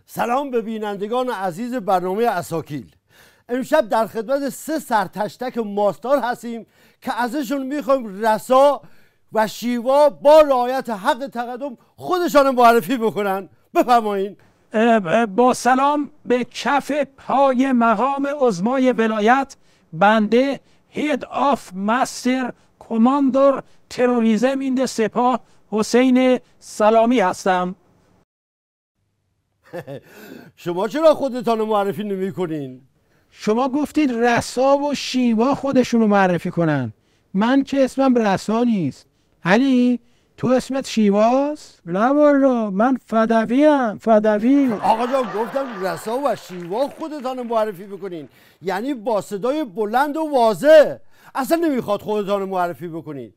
سلام به بینندگان عزیز برنامه اساکیل. امشب در خدمت 3 سرتشتک ماستار هستیم که ازشون میخوایم رسا و شیوا با رعایت حق تقدم خودشان معرفی بکنن. بفرمایید. با سلام به کف پای مقام عظمای ولایت، بنده هید آف مستر کماندر تروریسم این سپاه حسین سلامی هستم. شما چرا خودتان معرفی نمی کنین؟ شما گفتید رسا و شیوا خودشونو معرفی کنن. من که اسمم رسا نیست. علی تو اسمت شیواست؟ نه والا من فدویم. آقا جان گفتم رسا و شیوا خودتان معرفی بکنین، یعنی با صدای بلند و واضح. اصلا نمیخواد خودتان معرفی بکنین.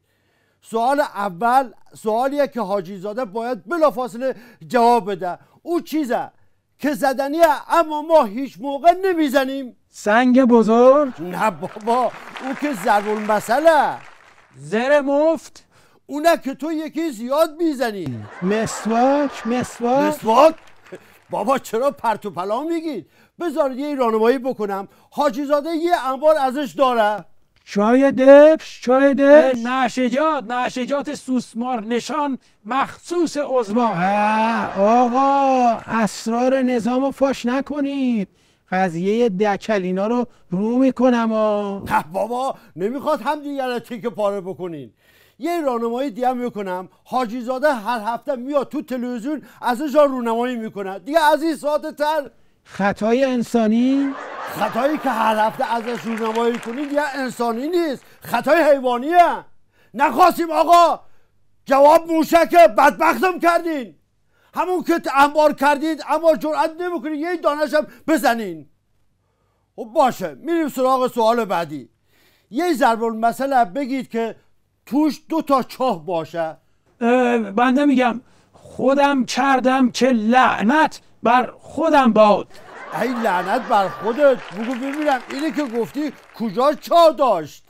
سوال اول سوالیه که حاجی زاده باید بلافاصله جواب بده. او چیزه که زدنیه اما ما هیچ موقع نمیزنیم. سنگ بزرگ؟ نه بابا، او که ضرب المثله. زر مفت؟ اونه که تو یکی زیاد میزنی. مسواک؟ بابا چرا پرت و پلا میگید؟ بذارید یه راهنمایی بکنم. حاجی زاده یه انبار ازش داره. چای دبش؟ نشجات سوسمار نشان مخصوص عظما. آقا اسرار نظامو فاش نکنید. قضیه دکلینا رو میکنم. نه بابا نمیخواد هم دیگر تیکه پاره بکنین. یه راهنمایی دیگه میکنم. حاجی زاده هر هفته میاد تو تلویزیون ازش رونمایی میکنه دیگه. از این ساعت تر خطای انسانی؟ خطایی که هر هفته ازش رونمایی کنید یه انسانی نیست، خطای حیوانیه. نخواستیم آقا. جواب موشکه. بدبختم کردین. همون که انبار کردید اما جرأت نمیکنید یه دانشم بزنین. خب باشه، میریم سراغ سوال بعدی. یه ضرب المثل بگید که توش 2 تا چاه باشه. بنده میگم خودم کردم که لعنت بر خودم باد. ای لعنت بر خودت. بگو ببینم اینه که گفتی کجا چاه داشت؟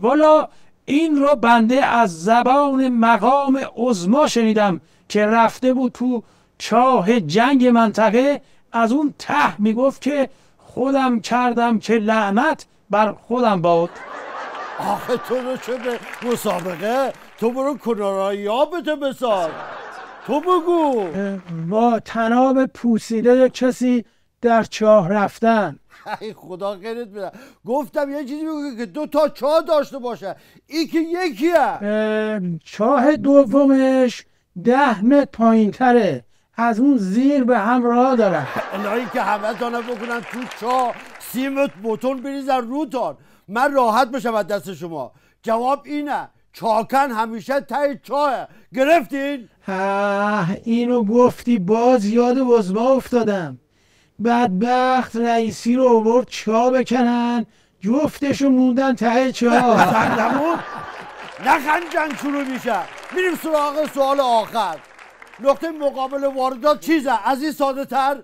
والا این رو بنده از زبان مقام عظما شنیدم که رفته بود تو چاه جنگ منطقه، از اون ته میگفت که خودم کردم که لعنت بر خودم باد. آخه تو رو چه به مسابقه؟ تو برو کنارایی آبته بسار. تو بگو. با تناب پوسیده کسی در چاه رفتن. ای خدا غیرت بده. گفتم یه چیزی بگو که 2 تا چاه داشته باشه. این که یکیه. چاه دومش 10 متر پایین تره. از اون زیر به هم راه داره. الهی که همه تانه بکنن تو چاه 30 متر بتون بریزن روتان. من راحت بشم از دست شما. جواب اینه چاکن همیشه ته چاهه. گرفتین؟ اینو گفتی باز یاد عظما افتادم. بدبخت رئیسی رو آورد چاه بکنن، جفتشو موندن ته چاه. نخند جنگ شروع میشه. میریم سراغ سوال آخر. نقطه مقابل واردات چیزه؟ از این ساده تر.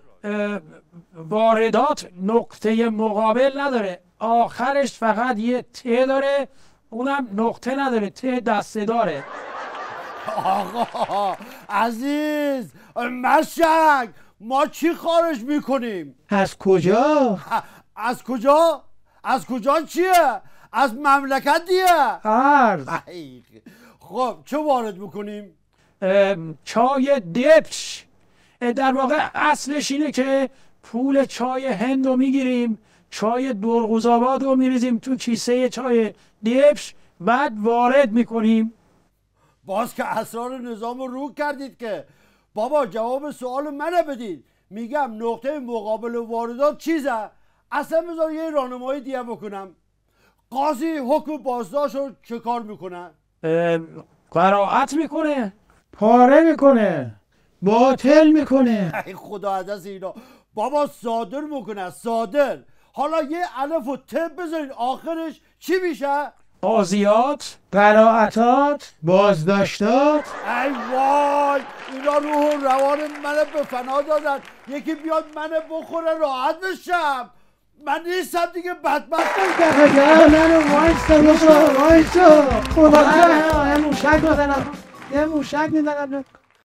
واردات نقطه مقابل نداره، آخرش فقط یه ت داره، اونم نقطه نداره، ت دسته داره. آقا عزیز مشک، ما چی خارج میکنیم؟ از کجا؟ از کجا؟ از کجا چیه؟ از مملکت دیگه. ارز. خب چه وارد میکنیم؟ چای دبش. در واقع اصلش اینه که پول چای هند رو میگیریم، چای درغوزآباد رو میریزیم تو کیسه چای دبش، بعد وارد میکنیم. باز که اسرار نظام رو کردید که. بابا جواب سوال منو بدید. میگم نقطه مقابل واردات چیزه؟ اصلا بذار یه راهنمایی دیگه بکنم. قاضی حکم بازداشت رو چه کار میکنه؟ قرائت میکنه، پاره میکنه، باطل میکنه. ای خدا عدس اینا. بابا صادر میکنه. صادر. حالا یه الف و ت بذارید آخرش چی میشه؟ قاضیات، قرائتات، بازداشتات. ای وای، اینا روح و روان منو به فنا دادن. یکی بیاد منو بخوره راحت بشم. من نیستم دیگه بدبخت. منو وایستا. خدا یه موشک میزنم.